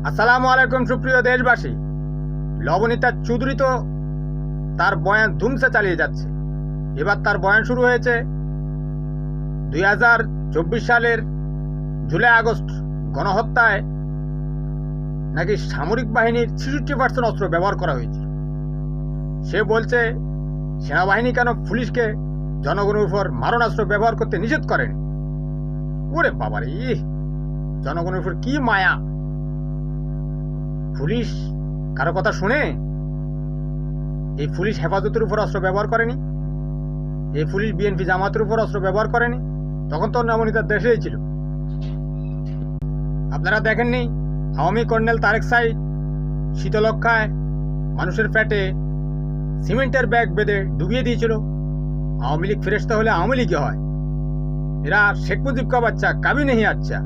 আসসালামু আলাইকুম সুপ্রিয় দেশবাসী। লবণিতা চৌধুরী তো তার বয়ান ধুমসে চালিয়ে যাচ্ছে। এবার তার বয়ান শুরু হয়েছে 2024 সালের জুলাই আগস্ট গণহত্যায় নাকি সামরিক বাহিনীর 66% অস্ত্র ব্যবহার করা হয়েছে। সে বলছে সেনাবাহিনী কেন পুলিশকে জনগণের উপর মারণাস্ত্র ব্যবহার করতে নিষেধ করেনি। ওরে বাবারে, জনগণের উপর কি মায়া! পুলিশ কারো কথা শুনে? এই পুলিশ হেফাজতের উপর অস্ত্র ব্যবহার করেনি, এই পুলিশ বিএনপি জামাতের উপর অস্ত্র ব্যবহার করেনি। তখন তো নবনীতার দেশেই ছিল। আপনারা দেখেননি আওয়ামী কর্নেল তারেক সাইদ শীতলক্ষায় মানুষের পেটে সিমেন্টের ব্যাগ বেঁধে ডুবিয়ে দিয়েছিল? আওয়ামী লীগ ফেরেশতা হলে আওয়ামী লীগই হয়। এরা শেখ মুজিব কা বাচ্চা, কাবি নেই আচ্ছা।